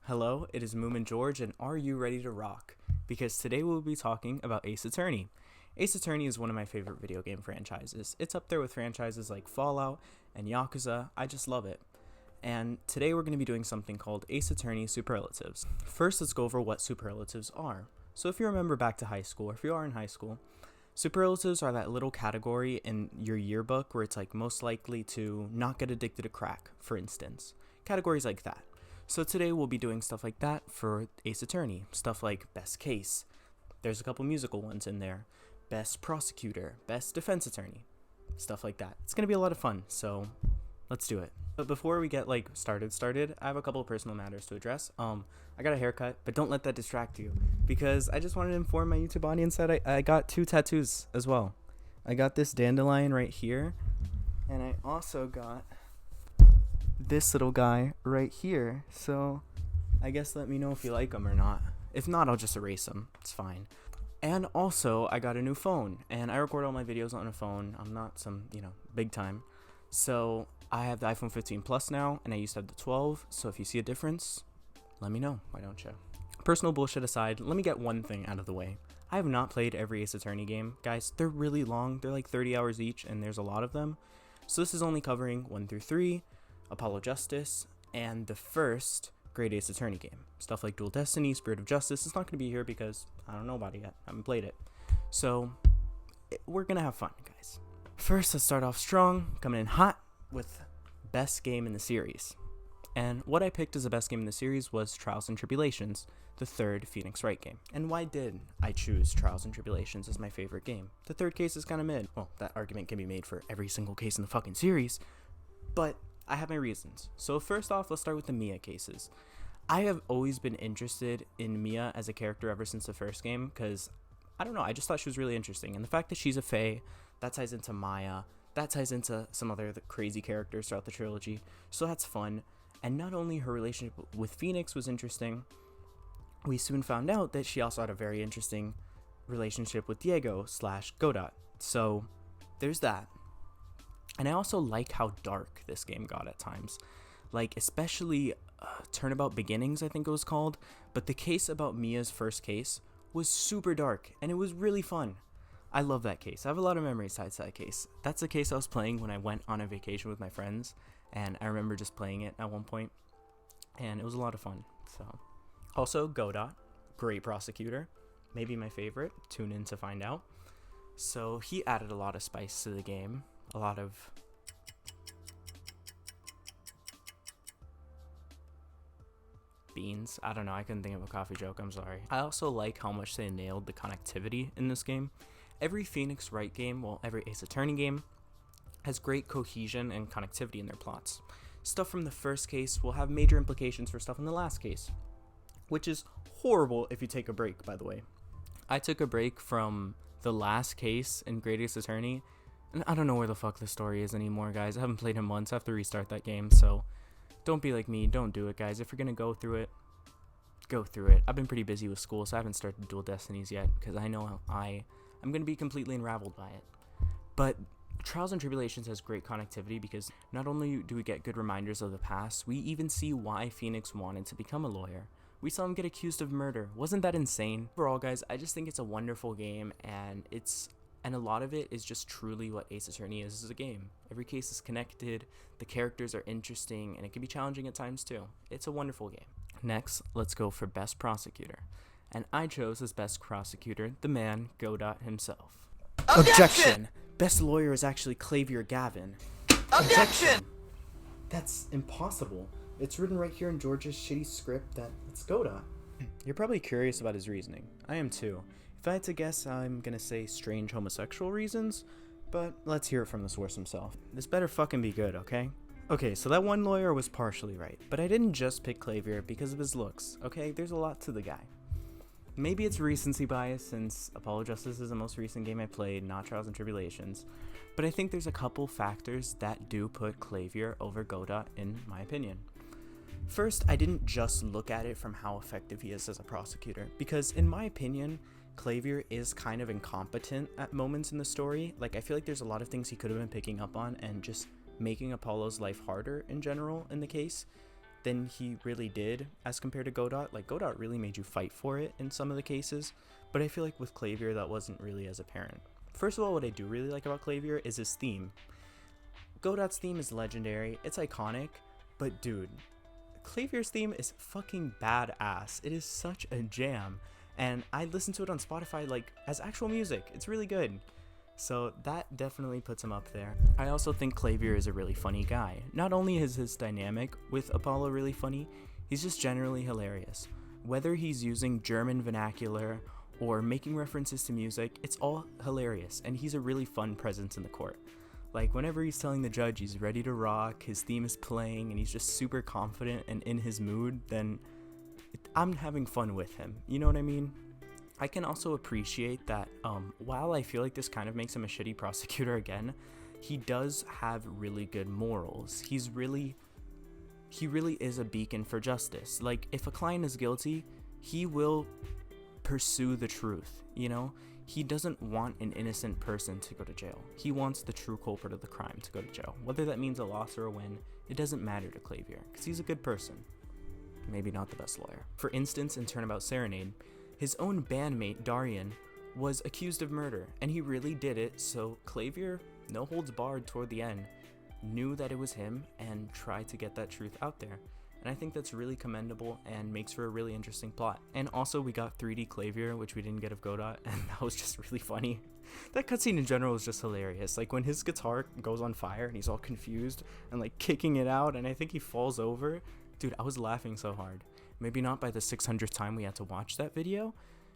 Hello, it is mumenjorge, and are you ready to rock? Because today we'll be talking about Ace Attorney. Ace Attorney is one of my favorite video game franchises. It's up there with franchises like Fallout and Yakuza. I just love it. And today we're going to be doing something called Ace Attorney Superlatives. First, let's go over what superlatives are. So if you remember back to high school, or if you are in high school, superlatives are that little category in your yearbook where it's like most likely to not get addicted to crack, for instance. Categories like that. So today we'll be doing stuff like that for Ace Attorney. Stuff like best case. There's a couple musical ones in there. Best prosecutor, best defense attorney. Stuff like that. It's going to be a lot of fun, so let's do it. But before we get started, I have a couple of personal matters to address. I got a haircut, but don't let that distract you, because I just wanted to inform my YouTube audience that I got 2 tattoos as well. I got this dandelion right here, and I also got this little guy right here. So I guess let me know if you like them or not. If not, I'll just erase them. It's fine. And also, I got a new phone, and I record all my videos on a phone. I'm not some, big time. So I have the iPhone 15 Plus now, and I used to have the 12. So if you see a difference, let me know. Why don't you? Personal bullshit aside, let me get one thing out of the way. I have not played every Ace Attorney game. Guys, they're really long. They're like 30 hours each, and there's a lot of them. So this is only covering 1 through 3, Apollo Justice, and the first Great Ace Attorney game. Stuff like Dual Destiny, Spirit of Justice is not going to be here because I don't know about it yet. I haven't played it. So we're going to have fun, guys. First, let's start off strong, coming in hot with best game in the series. And what I picked as the best game in the series was Trials and Tribulations, the third Phoenix Wright game. And why did I choose Trials and Tribulations as my favorite game? The third case is kind of mid. Well, that argument can be made for every single case in the fucking series, but I have my reasons. So first off, let's start with the Mia cases. I have always been interested in Mia as a character ever since the first game, because, I don't know, I just thought she was really interesting. And the fact that she's a fae, that ties into Maya, that ties into some other crazy characters throughout the trilogy, so that's fun. And not only her relationship with Phoenix was interesting, we soon found out that she also had a very interesting relationship with Diego/Godot. So there's that. And I also like how dark this game got at times. Like, especially Turnabout Beginnings, I think it was called. But the case about Mia's first case was super dark, and it was really fun. I love that case. I have a lot of memories tied to that case. That's the case I was playing when I went on a vacation with my friends, and I remember just playing it at one point, and it was a lot of fun. So, also, Godot, great prosecutor. Maybe my favorite. Tune in to find out. So, he added a lot of spice to the game. A lot of beans. I don't know, I couldn't think of a coffee joke, I'm sorry. I also like how much they nailed the connectivity in this game. Every Phoenix Wright game, well, every Ace Attorney game, has great cohesion and connectivity in their plots. Stuff from the first case will have major implications for stuff in the last case, which is horrible if you take a break, by the way. I took a break from the last case in Great Ace Attorney, and I don't know where the fuck the story is anymore, guys. I haven't played in months. I have to restart that game, so don't be like me. Don't do it, guys. If you're gonna go through it, go through it. I've been pretty busy with school, so I haven't started Dual Destinies yet, because I know I'm gonna be completely unraveled by it. But Trials and Tribulations has great connectivity, because not only do we get good reminders of the past, we even see why Phoenix wanted to become a lawyer. We saw him get accused of murder. Wasn't that insane? Overall, guys, I just think it's a wonderful game, and a lot of it is just truly what Ace Attorney is as a game. Every case is connected, the characters are interesting, and it can be challenging at times too. It's a wonderful game. Next, let's go for Best Prosecutor. And I chose as Best Prosecutor the man, Godot himself. Objection! Best lawyer is actually Clavier Gavin. Objection! That's impossible. It's written right here in George's shitty script that it's Godot. You're probably curious about his reasoning. I am too. If I had to guess, I'm gonna say strange homosexual reasons, but let's hear it from the source himself. This better fucking be good, okay? Okay, so that one lawyer was partially right, but I didn't just pick Clavier because of his looks, okay? There's a lot to the guy. Maybe it's recency bias, since Apollo Justice is the most recent game I played, not Trials and Tribulations, but I think there's a couple factors that do put Clavier over Godot, in my opinion. First, I didn't just look at it from how effective he is as a prosecutor, because in my opinion, Clavier is kind of incompetent at moments in the story. Like, I feel like there's a lot of things he could have been picking up on and just making Apollo's life harder in general in the case. than he really did as compared to Godot. Like, Godot really made you fight for it in some of the cases, but I feel like with Clavier that wasn't really as apparent. First of all, what I do really like about Clavier is his theme. Godot's theme is legendary, it's iconic, but dude, Clavier's theme is fucking badass. It is such a jam, and I listen to it on Spotify like as actual music. It's really good. So that definitely puts him up there. I also think Clavier is a really funny guy. Not only is his dynamic with Apollo really funny, he's just generally hilarious. Whether he's using German vernacular or making references to music, it's all hilarious, and he's a really fun presence in the court. Like, whenever he's telling the judge he's ready to rock, his theme is playing, and he's just super confident and in his mood, then I'm having fun with him. You know what I mean? I can also appreciate that while I feel like this kind of makes him a shitty prosecutor again, he does have really good morals. He really is a beacon for justice. Like, if a client is guilty, he will pursue the truth, you know? He doesn't want an innocent person to go to jail. He wants the true culprit of the crime to go to jail. Whether that means a loss or a win, it doesn't matter to Clavier, because he's a good person. Maybe not the best lawyer. For instance, in Turnabout Serenade, his own bandmate, Darian, was accused of murder, and he really did it, so Clavier, no holds barred toward the end, knew that it was him and tried to get that truth out there. And I think that's really commendable and makes for a really interesting plot. And also, we got 3D Clavier, which we didn't get of Godot, and that was just really funny. That cutscene in general was just hilarious. Like, when his guitar goes on fire and he's all confused and like kicking it out, and I think he falls over. Dude, I was laughing so hard. Maybe not by the 600th time we had to watch that video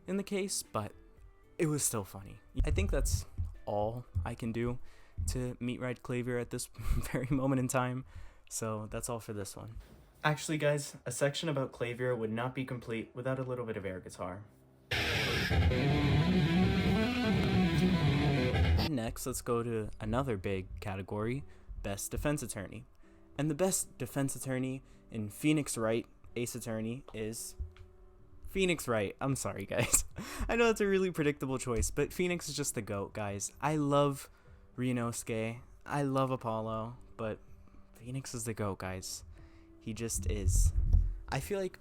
in the case, but it was still funny. I think that's all I can do to meet Ride Clavier at this very moment in time. So that's all for this one. Actually, guys, a section about Clavier would not be complete without a little bit of air guitar. Next, let's go to another big category, Best Defense Attorney. And the best defense attorney in Phoenix Wright, Ace Attorney, is Phoenix Wright. I'm sorry, guys. I know it's a really predictable choice, but Phoenix is just the GOAT, guys. I love Ryunosuke. I love Apollo, but Phoenix is the GOAT, guys. He just is. I feel like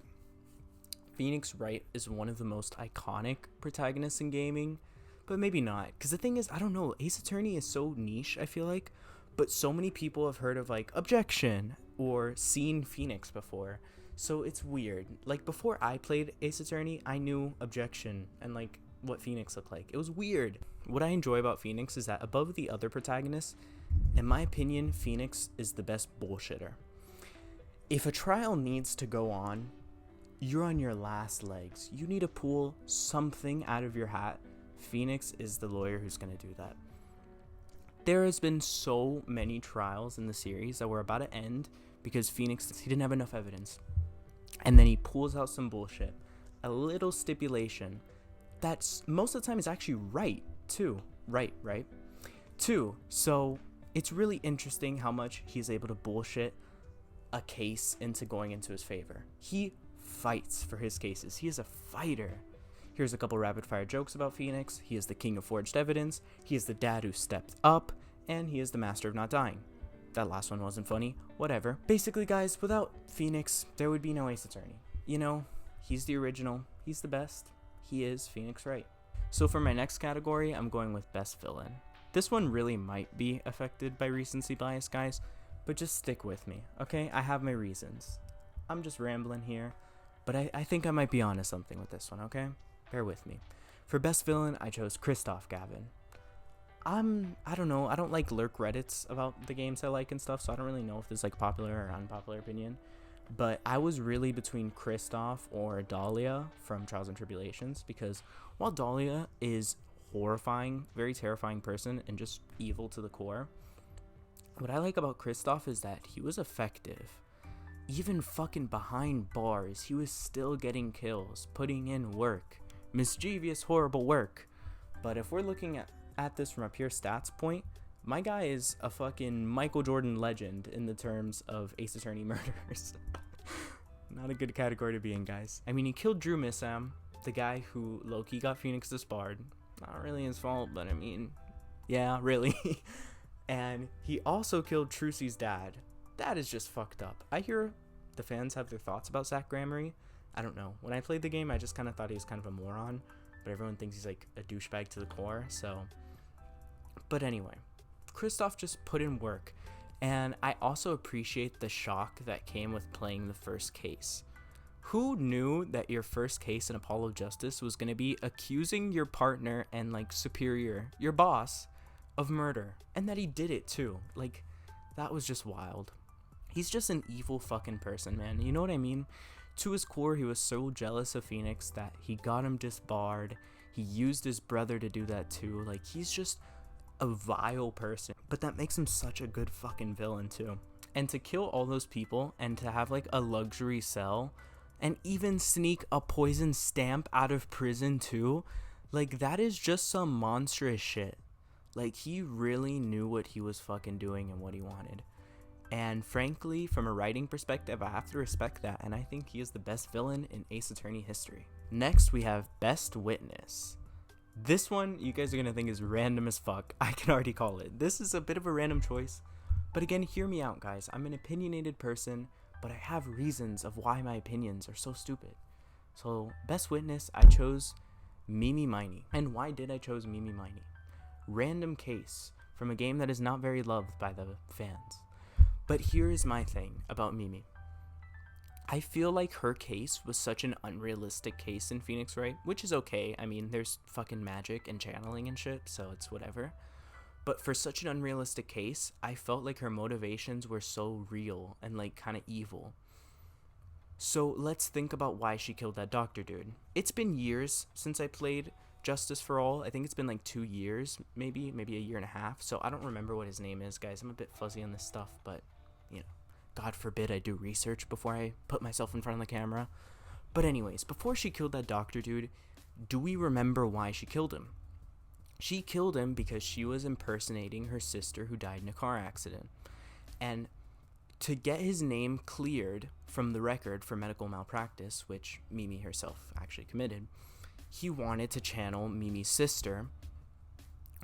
Phoenix Wright is one of the most iconic protagonists in gaming, but maybe not. Because the thing is, I don't know, Ace Attorney is so niche, I feel like, but so many people have heard of, like, Objection or seen Phoenix before. So it's weird. Like, before I played Ace Attorney, I knew Objection and, like, what Phoenix looked like. It was weird. What I enjoy about Phoenix is that above the other protagonists, in my opinion, Phoenix is the best bullshitter. If a trial needs to go on, you're on your last legs. You need to pull something out of your hat. Phoenix is the lawyer who's going to do that. There has been so many trials in the series that were about to end because Phoenix, he didn't have enough evidence. And then he pulls out some bullshit. A little stipulation that's most of the time is actually right, too. Right? Too. So it's really interesting how much he's able to bullshit a case into going into his favor. He fights for his cases. He is a fighter. Here's a couple rapid fire jokes about Phoenix. He is the king of forged evidence. He is the dad who stepped up, and he is the master of not dying. That last one wasn't funny. Whatever. Basically, guys, without Phoenix, there would be no Ace Attorney. You know, he's the original. He's the best. He is Phoenix Wright. So for my next category, I'm going with Best Villain. This one really might be affected by recency bias, guys, but just stick with me, okay? I have my reasons. I'm just rambling here, but I think I might be onto something with this one, okay? Bear with me. For Best Villain, I chose Christoph Gavin. I don't know, I don't like lurk Reddits about the games I like and stuff, so I don't really know if there's like popular or unpopular opinion. But I was really between Christoph or Dahlia from Trials and Tribulations, because while Dahlia is horrifying, very terrifying person and just evil to the core, what I like about Christoph is that he was effective. Even fucking behind bars, he was still getting kills, putting in work. Mischievous, horrible work. But if we're looking at this from a pure stats point, my guy is a fucking Michael Jordan legend in the terms of Ace Attorney murders. Not a good category to be in, guys. I mean, he killed Drew Missam, the guy who low-key got Phoenix disbarred. Not really his fault, but I mean, yeah, really. And he also killed Trucy's dad. That is just fucked up. I hear the fans have their thoughts about Zach Gramery. I don't know. When I played the game, I just kind of thought he was kind of a moron, but everyone thinks he's like a douchebag to the core, so. But anyway, Kristoff just put in work, and I also appreciate the shock that came with playing the first case. Who knew that your first case in Apollo Justice was going to be accusing your partner and like superior, your boss, of murder, and that he did it too? Like, that was just wild. He's just an evil fucking person, man. You know what I mean? To his core, he was so jealous of Phoenix that he got him disbarred. He used his brother to do that too. Like, he's just a vile person. But that makes him such a good fucking villain too. And to kill all those people and to have like a luxury cell and even sneak a poison stamp out of prison too, like, that is just some monstrous shit. Like, he really knew what he was fucking doing and what he wanted. And frankly, from a writing perspective, I have to respect that, and I think he is the best villain in Ace Attorney history. Next, we have Best Witness. This one, you guys are going to think is random as fuck. I can already call it. This is a bit of a random choice. But again, hear me out, guys. I'm an opinionated person, but I have reasons of why my opinions are so stupid. So, Best Witness, I chose Mimi Miney. And why did I chose Mimi Miney? Random case from a game that is not very loved by the fans. But here is my thing about Mimi. I feel like her case was such an unrealistic case in Phoenix Wright, which is okay. I mean, there's fucking magic and channeling and shit, so it's whatever. But for such an unrealistic case, I felt like her motivations were so real and like kind of evil. So let's think about why she killed that doctor dude. It's been years since I played Justice for All. I think it's been like 2 years, maybe a year and a half. So I don't remember what his name is, guys. I'm a bit fuzzy on this stuff, but you know, God forbid I do research before I put myself in front of the camera. But anyways, before she killed that doctor dude, do we remember why she killed him? She killed him because she was impersonating her sister who died in a car accident. And to get his name cleared from the record for medical malpractice, which Mimi herself actually committed, he wanted to channel Mimi's sister,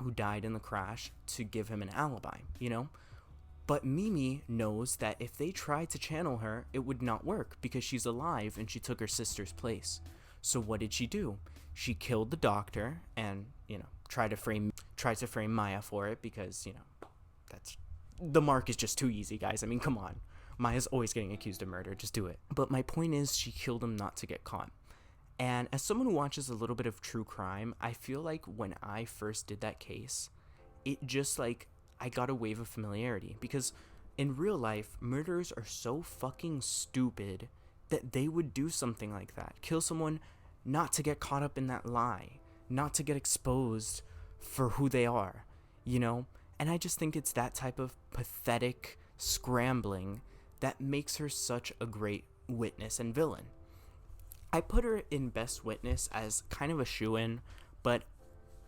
who died in the crash, to give him an alibi, you know? But Mimi knows that if they tried to channel her, it would not work because she's alive and she took her sister's place. So what did she do? She killed the doctor and, you know, tried to frame Maya for it because, you know, that's the mark is just too easy, guys. I mean, come on. Maya's always getting accused of murder. Just do it. But my point is, she killed him not to get caught. And as someone who watches a little bit of true crime, I feel like when I first did that case, it just like, I got a wave of familiarity because in real life, murderers are so fucking stupid that they would do something like that. Kill someone not to get caught up in that lie, not to get exposed for who they are, you know? And I just think it's that type of pathetic scrambling that makes her such a great witness and villain. I put her in Best Witness as kind of a shoo-in, but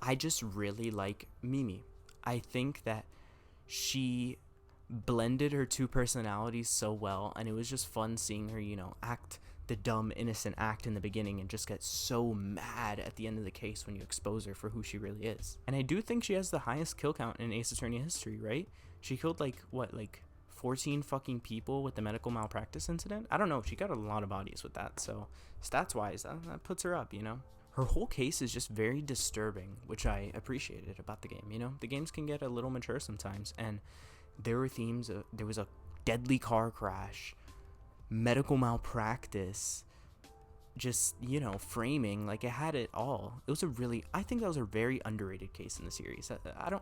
I just really like Mimi. I think that she blended her two personalities so well, and it was just fun seeing her, you know, act the dumb, innocent act in the beginning and just get so mad at the end of the case when you expose her for who she really is. And I do think she has the highest kill count in Ace Attorney history, right? She killed like 14 fucking people with the medical malpractice incident? I don't know, she got a lot of bodies with that, so stats wise, that puts her up, you know? Her whole case is just very disturbing, which I appreciated about the game, you know? The games can get a little mature sometimes, and there were themes of, there was a deadly car crash, medical malpractice, just, you know, framing, like it had it all. It was I think that was a very underrated case in the series.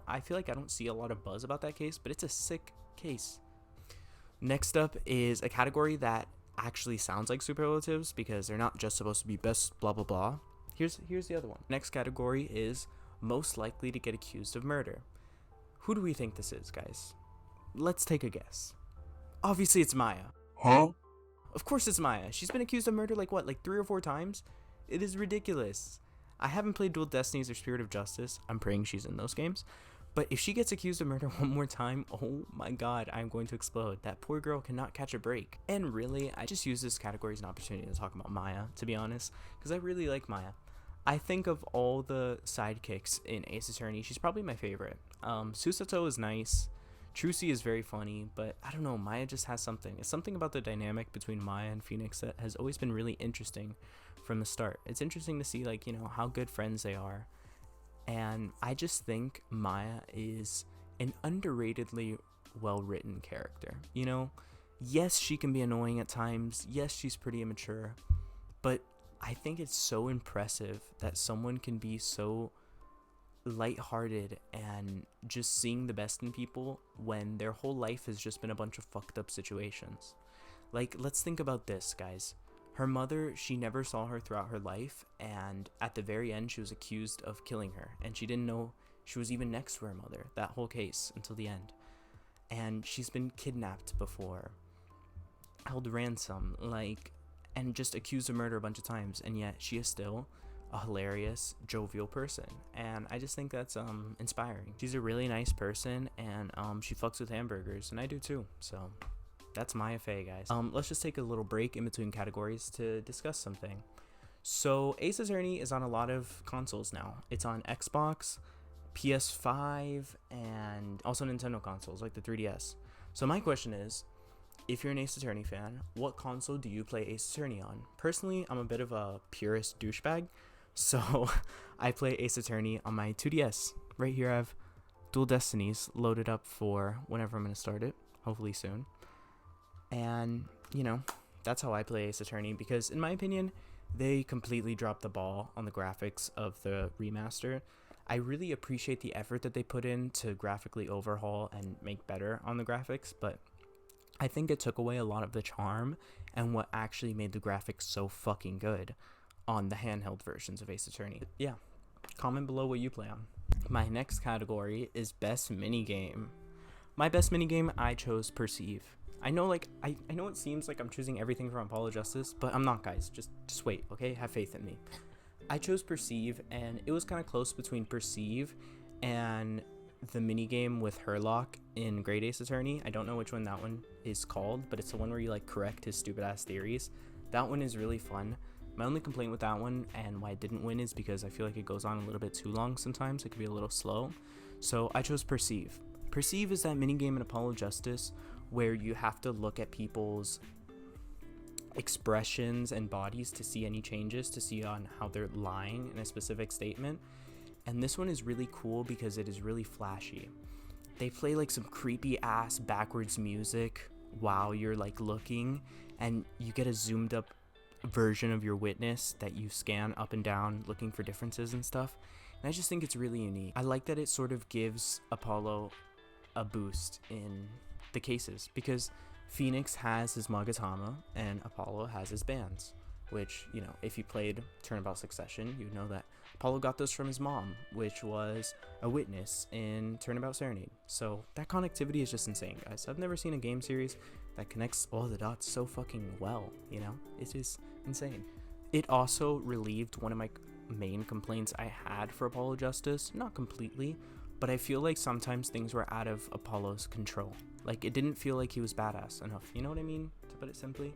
I feel like I don't see a lot of buzz about that case, but it's a sick case. Next up is a category that actually sounds like superlatives because they're not just supposed to be best blah blah blah. Here's the other one. Next category is most likely to get accused of murder. Who do we think this is, guys? Let's take a guess. Obviously it's Maya. Huh? Of course it's Maya. She's been accused of murder like 3 or 4 times? It is ridiculous. I haven't played Dual Destinies or Spirit of Justice. I'm praying she's in those games. But if she gets accused of murder one more time, oh my god, I'm going to explode. That poor girl cannot catch a break. And really, I just use this category as an opportunity to talk about Maya, to be honest, because I really like Maya. I think of all the sidekicks in Ace Attorney, she's probably my favorite. Susato is nice. Trucy is very funny, but I don't know, Maya just has something. It's something about the dynamic between Maya and Phoenix that has always been really interesting from the start. It's interesting to see, like, you know, how good friends they are. And I just think Maya is an underratedly well-written character. You know, yes, she can be annoying at times. Yes, she's pretty immature. But I think it's so impressive that someone can be so lighthearted and just seeing the best in people when their whole life has just been a bunch of fucked up situations. Like, let's think about this, guys. Her mother, she never saw her throughout her life, and at the very end, she was accused of killing her, and she didn't know she was even next to her mother, that whole case, until the end. And she's been kidnapped before, held ransom, like, and just accused of murder a bunch of times, and yet she is still a hilarious, jovial person, and I just think that's inspiring. She's a really nice person, and she fucks with hamburgers, and I do too, so that's Maya Fey, guys. Let's just take a little break in between categories to discuss something. So Ace Attorney is on a lot of consoles now. It's on Xbox, PS5, and also Nintendo consoles like the 3DS. So my question is, if you're an Ace Attorney fan, what console do you play Ace Attorney on? Personally, I'm a bit of a purist douchebag, so I play Ace Attorney on my 2DS. Right here I have Dual Destinies loaded up for whenever I'm going to start it, hopefully soon. And, you know, that's how I play Ace Attorney, because in my opinion, they completely dropped the ball on the graphics of the remaster. I really appreciate the effort that they put in to graphically overhaul and make better on the graphics, but I think it took away a lot of the charm and what actually made the graphics so fucking good on the handheld versions of Ace Attorney. Yeah, comment below what you play on. My next category is Best Minigame. My best minigame, I chose Perceive. I know, like, I know it seems like I'm choosing everything from Apollo Justice, but I'm not, guys. Just wait, okay? Have faith in me. I chose Perceive, and it was kind of close between Perceive and the minigame with Herlock in Great Ace Attorney. I don't know which one that one is called, but it's the one where you, like, correct his stupid ass theories. That one is really fun. My only complaint with that one and why it didn't win is because I feel like it goes on a little bit too long sometimes. It could be a little slow. So I chose Perceive. Perceive is that minigame in Apollo Justice where you have to look at people's expressions and bodies to see any changes, to see on how they're lying in a specific statement. And this one is really cool because it is really flashy. They play like some creepy ass backwards music while you're like looking, and you get a zoomed up version of your witness that you scan up and down looking for differences and stuff. And I just think it's really unique. I like that it sort of gives Apollo a boost in the cases, because Phoenix has his Magatama and Apollo has his bands, which, you know, if you played Turnabout Succession, you know that Apollo got those from his mom, which was a witness in Turnabout Serenade. So that connectivity is just insane, guys. I've never seen a game series that connects all the dots so fucking well, you know? It's just insane. It also relieved one of my main complaints I had for Apollo Justice. Not completely, but I feel like sometimes things were out of Apollo's control. Like, it didn't feel like he was badass enough, you know what I mean, to put it simply?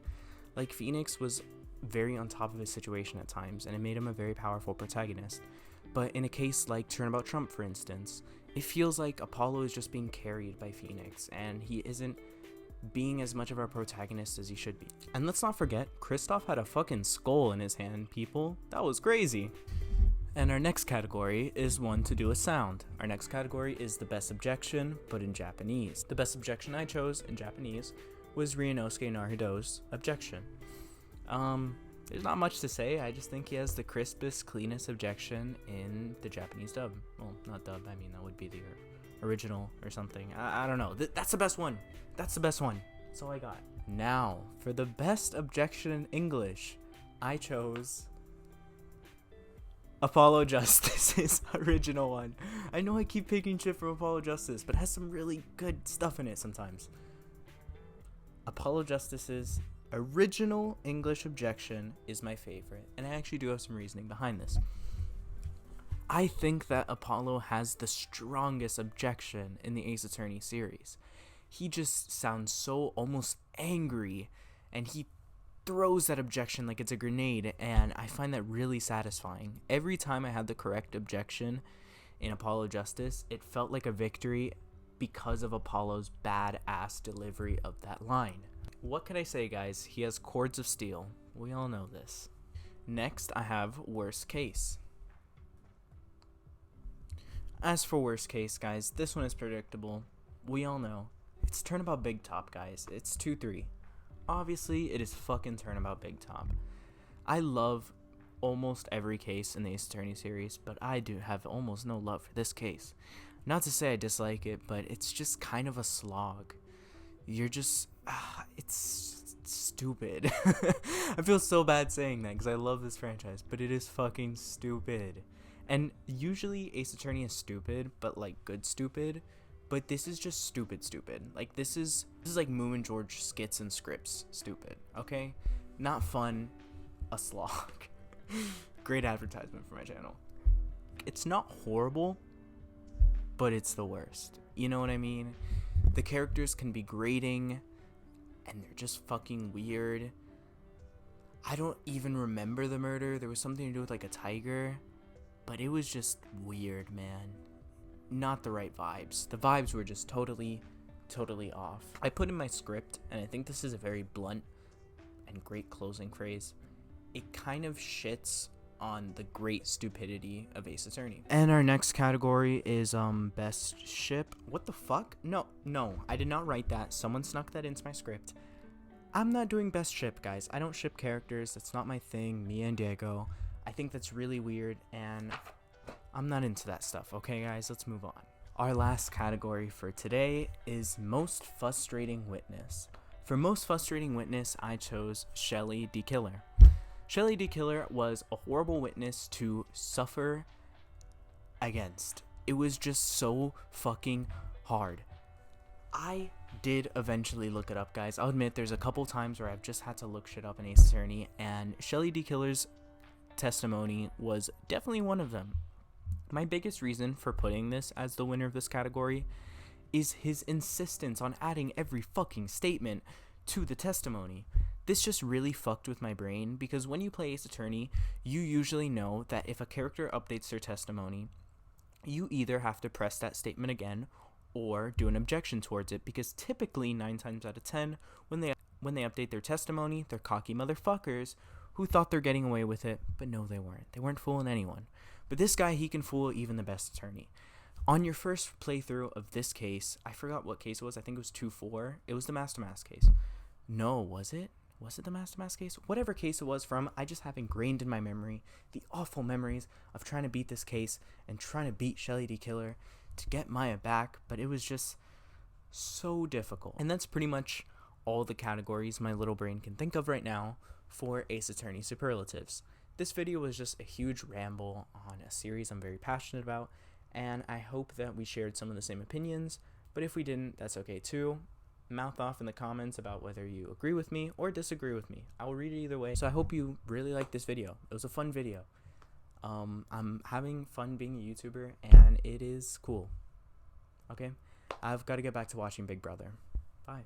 Like, Phoenix was very on top of his situation at times, and it made him a very powerful protagonist. But in a case like Turnabout Trump, for instance, it feels like Apollo is just being carried by Phoenix, and he isn't being as much of a protagonist as he should be. And let's not forget, Kristoff had a fucking skull in his hand, people. That was crazy. And our next category is one to do with sound. Our next category is the best objection, but in Japanese. The best objection I chose in Japanese was Ryunosuke Naruto's objection. There's not much to say. I just think he has the crispest, cleanest objection in the Japanese dub. Well, not dub, I mean, that would be the original or something. I don't know. That's the best one. That's the best one. That's all I got. Now, for the best objection in English, I chose Apollo Justice's original one. I know I keep picking shit from Apollo Justice, but it has some really good stuff in it sometimes. Apollo Justice's original English objection is my favorite, and I actually do have some reasoning behind this. I think that Apollo has the strongest objection in the Ace Attorney series. He just sounds so almost angry, and he throws that objection like it's a grenade, and I find that really satisfying. Every time I had the correct objection in Apollo Justice, it felt like a victory because of Apollo's badass delivery of that line. What can I say, guys? He has cords of steel. We all know this. Next, I have worst case. As for worst case, guys, this one is predictable. We all know. It's Turnabout Big Top, guys. It's 2-3. Obviously, it is fucking Turnabout Big Top. I love almost every case in the Ace Attorney series, but I do have almost no love for this case. Not to say I dislike it, but it's just kind of a slog. You're just... it's stupid. I feel so bad saying that because I love this franchise, but it is fucking stupid. And usually Ace Attorney is stupid, but like good stupid. But this is just stupid. Like this is like mumenjorge skits and scripts stupid. Okay, not fun, a slog. Great advertisement for my channel. It's not horrible, but it's the worst. You know what I mean? The characters can be grating, and they're just fucking weird. I don't even remember the murder. There was something to do with like a tiger, but it was just weird, man. Not the right vibes. The vibes were just totally off. I put in my script, and I think this is a very blunt and great closing phrase. It kind of shits on the great stupidity of Ace Attorney. And our next category is best ship. What the fuck? No, I did not write that. Someone snuck that into my script. I'm not doing best ship, guys. I don't ship characters. That's not my thing. Mia and Diego. I think that's really weird, and I'm not into that stuff. Okay, guys, let's move on. Our last category for today is most frustrating witness. For most frustrating witness, I chose Shelly D. Killer. Shelly D. Killer was a horrible witness to suffer against. It was just so fucking hard. I did eventually look it up, guys. I'll admit there's a couple times where I've just had to look shit up in Ace Attorney, and Shelly D. Killer's testimony was definitely one of them. My biggest reason for putting this as the winner of this category is his insistence on adding every fucking statement to the testimony. This just really fucked with my brain, because when you play Ace Attorney, you usually know that if a character updates their testimony, you either have to press that statement again or do an objection towards it, because typically 9 times out of 10, when they update their testimony, they're cocky motherfuckers who thought they're getting away with it, but no, they weren't. They weren't fooling anyone. But this guy, he can fool even the best attorney. On your first playthrough of this case, I forgot what case it was. I think it was 2-4. It was the Master Mask case. No, was it? Was it the Master Mask case? Whatever case it was from, I just have ingrained in my memory the awful memories of trying to beat this case and trying to beat Shelly D. Killer to get Maya back, but it was just so difficult. And that's pretty much all the categories my little brain can think of right now for Ace Attorney Superlatives. This video was just a huge ramble on a series I'm very passionate about, and I hope that we shared some of the same opinions, but if we didn't, that's okay too. Mouth off in the comments about whether you agree with me or disagree with me. I will read it either way. So I hope you really liked this video. It was a fun video. I'm having fun being a YouTuber, and it is cool. Okay? I've got to get back to watching Big Brother. Bye.